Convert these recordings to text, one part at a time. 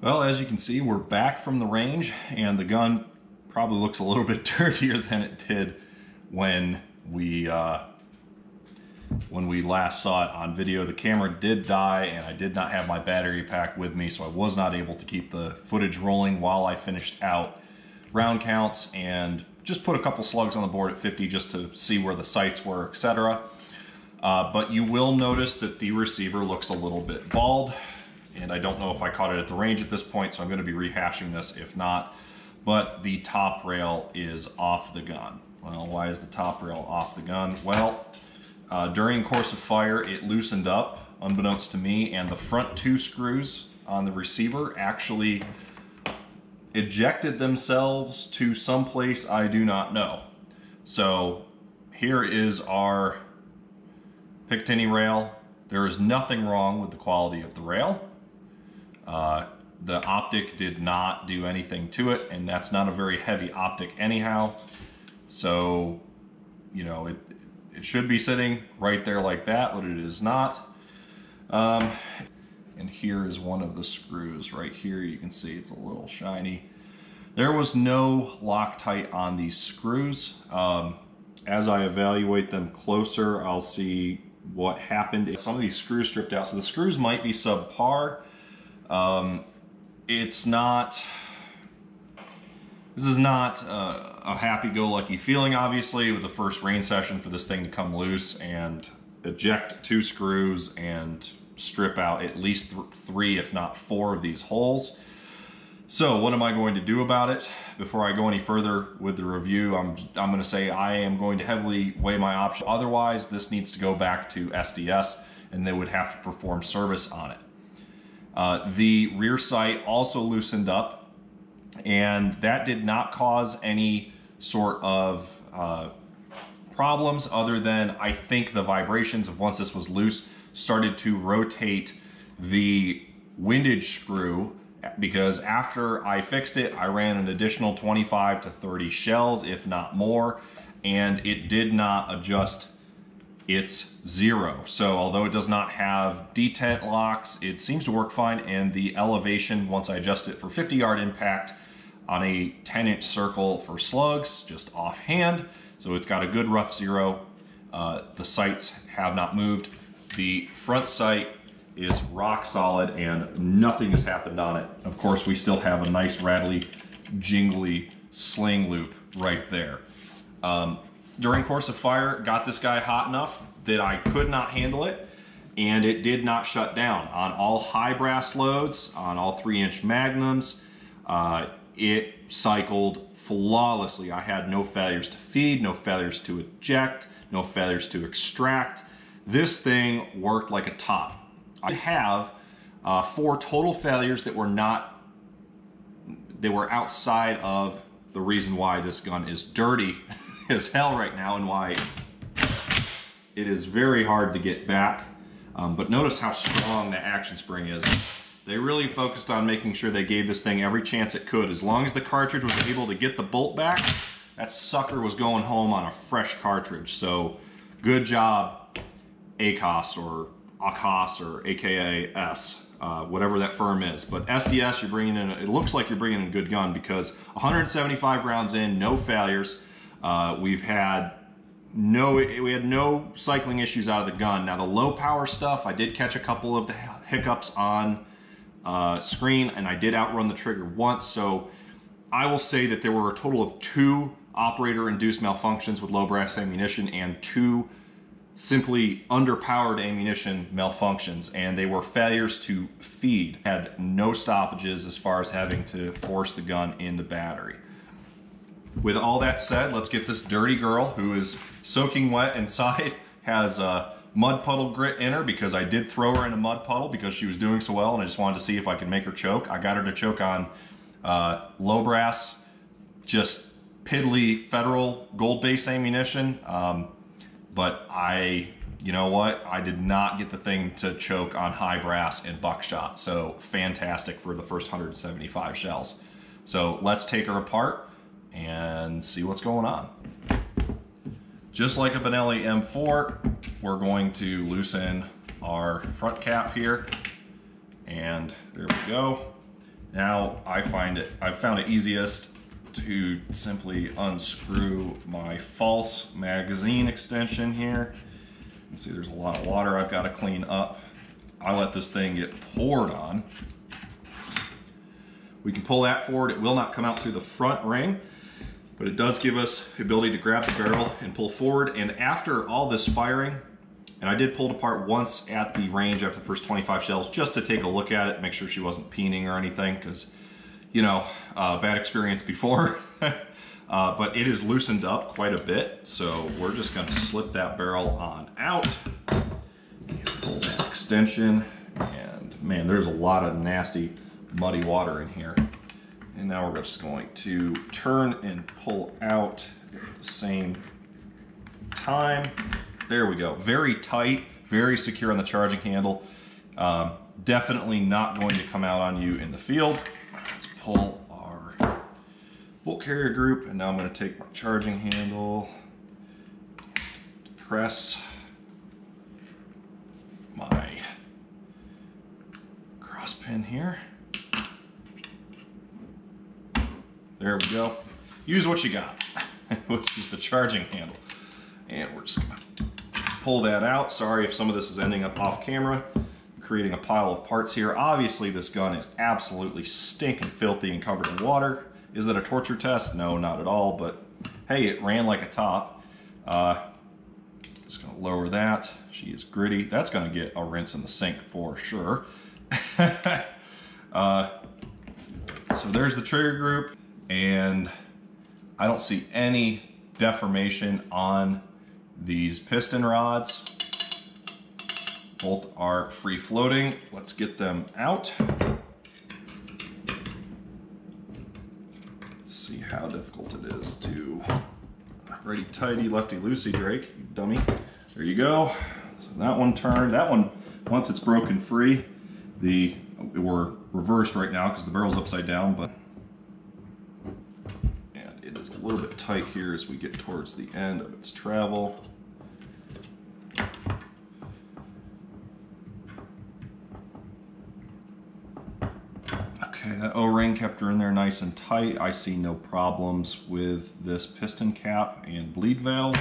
Well, as you can see, we're back from the range, and the gun probably looks a little bit dirtier than it did when we last saw it on video. The camera did die, and I did not have my battery pack with me, so I was not able to keep the footage rolling while I finished out round counts and just put a couple slugs on the board at 50 just to see where the sights were, etc. But you will notice that the receiver looks a little bit bald, and I don't know if I caught it at the range at this point, so I'm going to be rehashing this if not. But the top rail is off the gun. Well, why is the top rail off the gun? Well, during course of fire, it loosened up, unbeknownst to me, and the front two screws on the receiver actually ejected themselves to someplace I do not know. So here is our Picatinny rail. There is nothing wrong with the quality of the rail. The optic did not do anything to it, and that's not a very heavy optic anyhow. So, you know, it should be sitting right there like that, but it is not. And here is one of the screws right here. You can see it's a little shiny. There was no Loctite on these screws. As I evaluate them closer, I'll see what happened. Some of these screws stripped out, so the screws might be subpar. This is not a happy-go-lucky feeling, obviously, with the first rain session for this thing to come loose and eject two screws and strip out at least three, if not four, of these holes. So what am I going to do about it? Before I go any further with the review, I'm going to say I am going to heavily weigh my options. Otherwise, this needs to go back to SDS, and they would have to perform service on it. The rear sight also loosened up, and that did not cause any sort of problems other than I think the vibrations of once this was loose started to rotate the windage screw, because after I fixed it, I ran an additional 25 to 30 shells, if not more, and it did not adjust its zero. So although it does not have detent locks, it seems to work fine, and the elevation, once I adjust it for 50-yard impact on a 10-inch circle for slugs, just offhand, so it's got a good rough zero. The sights have not moved. The front sight is rock solid and nothing has happened on it. Of course, we still have a nice rattly, jingly sling loop right there. During course of fire, got this guy hot enough that I could not handle it, and it did not shut down. On all high brass loads, on all 3-inch magnums, it cycled flawlessly. I had no failures to feed, no failures to eject, no failures to extract. This thing worked like a top. I have 4 total failures that were outside of the reason why this gun is dirty as hell right now and why it is very hard to get back. But notice how strong the action spring is. They really focused on making sure they gave this thing every chance it could. As long as the cartridge was able to get the bolt back, that sucker was going home on a fresh cartridge. So good job, AKSA or AKSA, whatever that firm is. But SDS, you're bringing in, it looks like you're bringing in a good gun, because 175 rounds in, no failures. We had no cycling issues out of the gun. Now the low power stuff, I did catch a couple of the hiccups on screen, and I did outrun the trigger once. So I will say that there were a total of 2 operator-induced malfunctions with low brass ammunition and 2 simply underpowered ammunition malfunctions, and they were failures to feed. Had no stoppages as far as having to force the gun into battery. With all that said, let's get this dirty girl, who is soaking wet inside, has a mud puddle grit in her, because I did throw her in a mud puddle because she was doing so well and I just wanted to see if I could make her choke. I got her to choke on low brass, just piddly federal gold base ammunition. But you know what? I did not get the thing to choke on high brass and buckshot. So fantastic for the first 175 shells. So let's take her apart and see what's going on. Just like a Benelli M4, we're going to loosen our front cap here, and there we go. Now I've found it easiest to simply unscrew my false magazine extension here. You can see there's a lot of water I've got to clean up. I let this thing get poured on. We can pull that forward. It will not come out through the front ring, but it does give us the ability to grab the barrel and pull forward. And after all this firing, and I did pull it apart once at the range after the first 25 shells just to take a look at it, make sure she wasn't peening or anything, because, you know, bad experience before. But it is loosened up quite a bit, so we're just gonna slip that barrel on out and pull that extension. And man, there's a lot of nasty, muddy water in here. And now we're just going to turn and pull out at the same time. There we go. Very tight, very secure on the charging handle. Definitely not going to come out on you in the field. Let's pull our bolt carrier group, and now I'm going to take my charging handle, press my cross pin here. There we go. Use what you got, which is the charging handle. And we're just gonna pull that out. Sorry if some of this is ending up off camera, creating a pile of parts here. Obviously this gun is absolutely stinking filthy and covered in water. Is that a torture test? No, not at all, but hey, it ran like a top. Just gonna lower that. She is gritty. That's gonna get a rinse in the sink for sure. So there's the trigger group, and I don't see any deformation on these piston rods. Both are free floating. Let's get them out. Let's see how difficult it is to righty tighty, lefty loosey, Drake, you dummy. There you go. So that one turned. That one, once it's broken free, we're reversed right now because the barrel's upside down, but it is a little bit tight here as we get towards the end of its travel. Okay, that O-ring kept her in there nice and tight. I see no problems with this piston cap and bleed valve.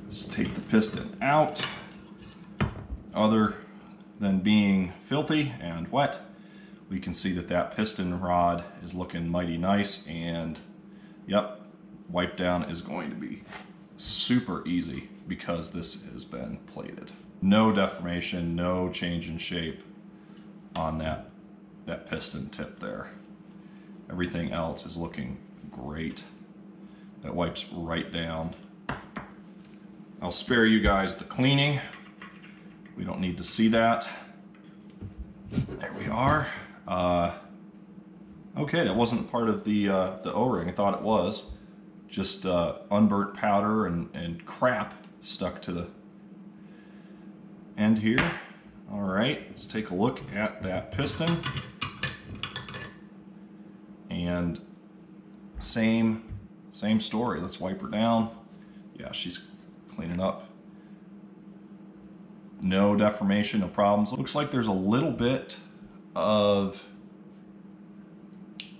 Let's take the piston out. Other than being filthy and wet, we can see that that piston rod is looking mighty nice, and yep, wipe down is going to be super easy because this has been plated. No deformation, no change in shape on that piston tip there. Everything else is looking great. That wipes right down. I'll spare you guys the cleaning. We don't need to see that. There we are. Okay, that wasn't part of the O-ring. I thought it was. Just unburnt powder and crap stuck to the end here. All right, let's take a look at that piston. And same story. Let's wipe her down. Yeah, she's cleaning up. No deformation, no problems. Looks like there's a little bit of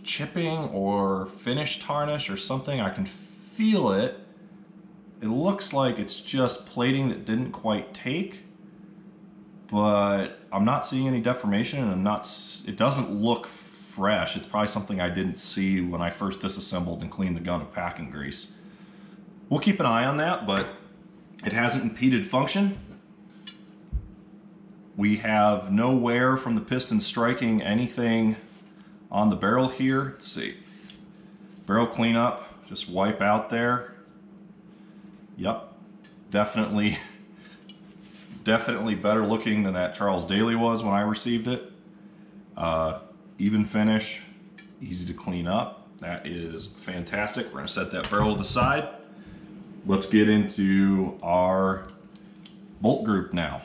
chipping or finish tarnish or something. I can feel it. It looks like it's just plating that didn't quite take, but I'm not seeing any deformation, and it doesn't look fresh. It's probably something I didn't see when I first disassembled and cleaned the gun of packing grease. We'll keep an eye on that, but it hasn't impeded function. We have no wear from the piston striking anything on the barrel here. Let's see. Barrel cleanup, just wipe out there. Yep, definitely better looking than that Charles Daly was when I received it. Even finish, easy to clean up. That is fantastic. We're gonna set that barrel to the side. Let's get into our bolt group now.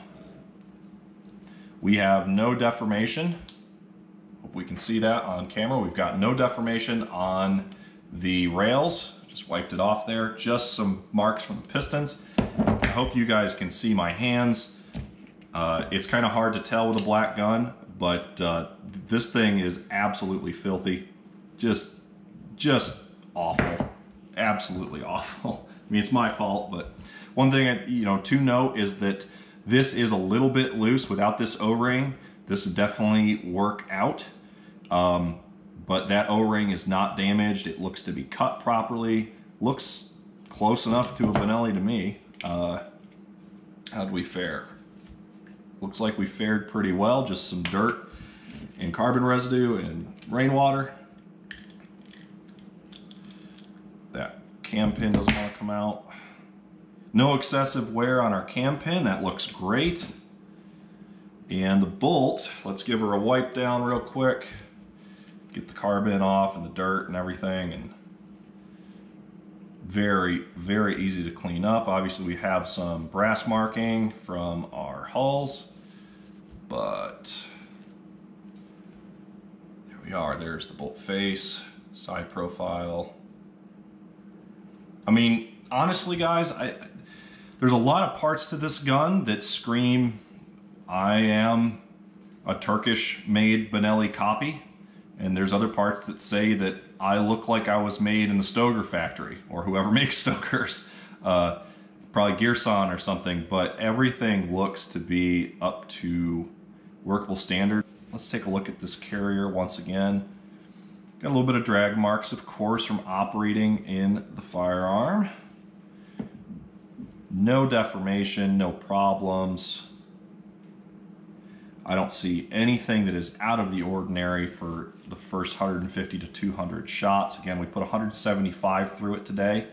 We have no deformation. Hope we can see that on camera. We've got no deformation on the rails. Just wiped it off there. Just some marks from the pistons. I hope you guys can see my hands. It's kind of hard to tell with a black gun, but this thing is absolutely filthy. Just awful. Absolutely awful. I mean, it's my fault, but one thing to note is that this is a little bit loose without this O-ring. This would definitely work out, but that O-ring is not damaged. It looks to be cut properly. Looks close enough to a Benelli to me. How'd we fare? Looks like we fared pretty well. Just some dirt and carbon residue and rainwater. That cam pin doesn't want to come out. No excessive wear on our cam pin. That looks great. And the bolt, let's give her a wipe down real quick. Get the carbon off and the dirt and everything. And very, very easy to clean up. Obviously we have some brass marking from our hulls, but there we are. There's the bolt face, side profile. I mean, honestly guys, there's a lot of parts to this gun that scream I am a Turkish made Benelli copy. And there's other parts that say that I look like I was made in the Stoker factory, or whoever makes Stokers, probably Gearson or something, but everything looks to be up to workable standard. Let's take a look at this carrier once again. Got a little bit of drag marks, of course, from operating in the firearm. No deformation, no problems. I don't see anything that is out of the ordinary for the first 150 to 200 shots. Again, we put 175 through it today.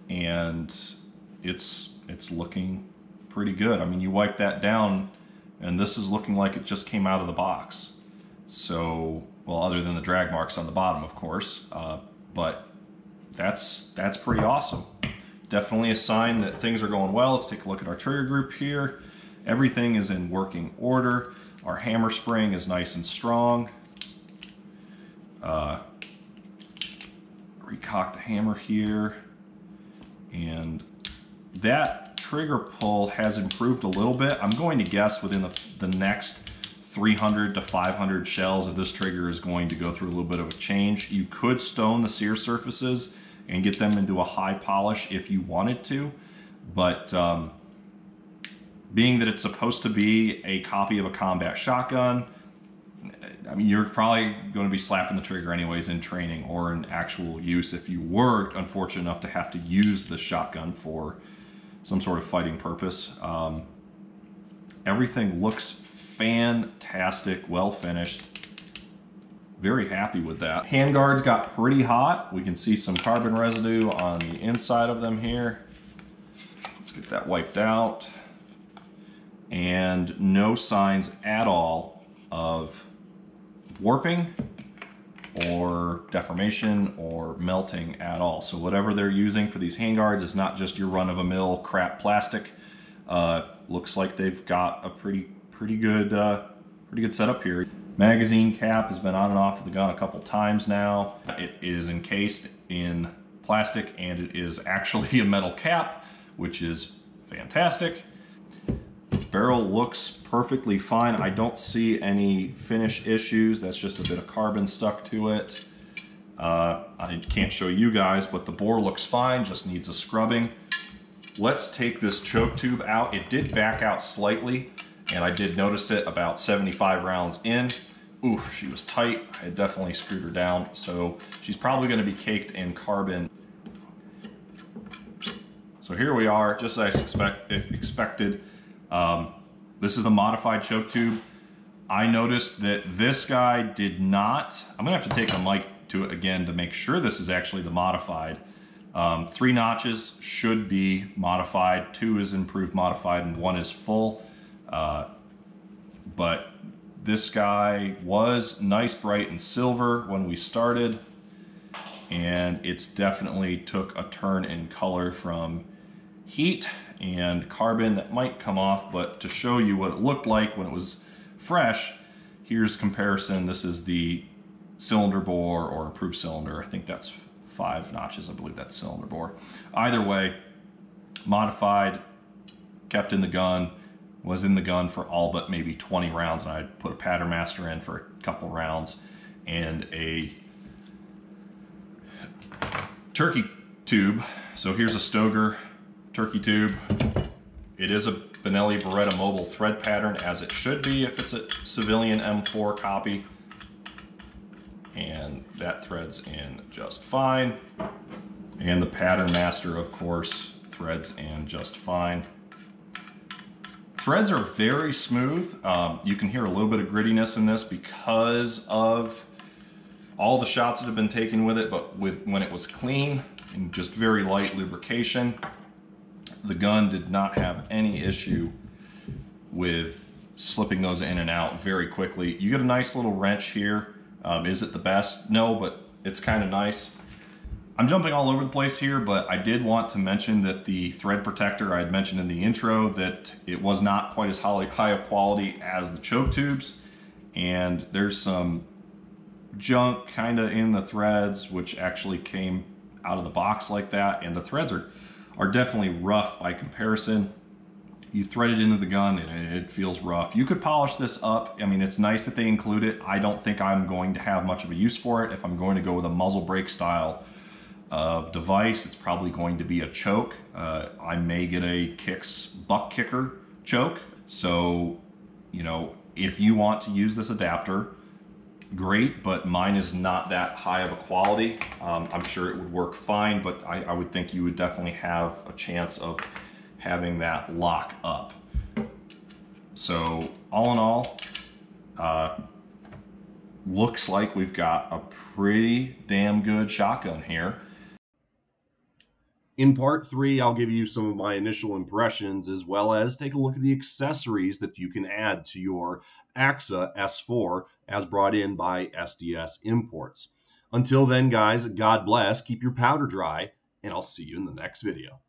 And it's looking pretty good. I mean, you wipe that down and this is looking like it just came out of the box. So, well, other than the drag marks on the bottom, of course, but that's pretty awesome. Definitely a sign that things are going well. Let's take a look at our trigger group here. Everything is in working order. Our hammer spring is nice and strong. Recock the hammer here. And that trigger pull has improved a little bit. I'm going to guess within the next 300 to 500 shells that this trigger is going to go through a little bit of a change. You could stone the sear surfaces and get them into a high polish if you wanted to, but being that it's supposed to be a copy of a combat shotgun, I mean, you're probably going to be slapping the trigger anyways in training or in actual use if you were unfortunate enough to have to use the shotgun for some sort of fighting purpose. Everything looks fantastic, well finished. Very happy with that. Handguards got pretty hot. We can see some carbon residue on the inside of them here. Let's get that wiped out. And no signs at all of warping or deformation or melting at all. So whatever they're using for these handguards is not just your run-of-the-mill crap plastic. Looks like they've got a pretty good setup here. Magazine cap has been on and off of the gun a couple times now. It is encased in plastic and it is actually a metal cap, which is fantastic. Barrel looks perfectly fine. I don't see any finish issues. That's just a bit of carbon stuck to it. I can't show you guys, but the bore looks fine, just needs a scrubbing. Let's take this choke tube out. It did back out slightly, and I did notice it about 75 rounds in. Ooh, she was tight. I had definitely screwed her down, so she's probably going to be caked in carbon. So here we are, just as I expected. This is a modified choke tube. I noticed that this guy did not. I'm gonna have to take a mic to it again to make sure this is actually the modified. 3 notches should be modified, 2 is improved modified, and 1 is full. But this guy was nice, bright, and silver when we started, and it's definitely took a turn in color from heat and carbon that might come off, but to show you what it looked like when it was fresh, here's comparison. This is the cylinder bore or improved cylinder. I think that's 5 notches. I believe that's cylinder bore. Either way, modified, kept in the gun, was in the gun for all but maybe 20 rounds, and I put a pattern master in for a couple rounds and a turkey tube. So here's a Stoeger turkey tube. It is a Benelli Beretta mobile thread pattern, as it should be if it's a civilian M4 copy. And that threads in just fine. And the pattern master, of course, threads in just fine. Threads are very smooth. You can hear a little bit of grittiness in this because of all the shots that have been taken with it, but when it was clean and just very light lubrication, the gun did not have any issue with slipping those in and out very quickly. You get a nice little wrench here. Is it the best? No, but it's kind of nice. I'm jumping all over the place here, but I did want to mention that the thread protector, I had mentioned in the intro that it was not quite as high of quality as the choke tubes, and there's some junk kind of in the threads, which actually came out of the box like that, and the threads are definitely rough by comparison. You thread it into the gun and it feels rough. You could polish this up. I mean, it's nice that they include it. I don't think I'm going to have much of a use for it. If I'm going to go with a muzzle brake style of device, it's probably going to be a choke. I may get a Kicks buck kicker choke. So, you know, if you want to use this adapter, great, but mine is not that high of a quality. I'm sure it would work fine, but I would think you would definitely have a chance of having that lock up. So all in all, looks like we've got a pretty damn good shotgun here. In part 3, I'll give you some of my initial impressions, as well as take a look at the accessories that you can add to your AKSA S4 as brought in by SDS Imports. Until then, guys, God bless, keep your powder dry, and I'll see you in the next video.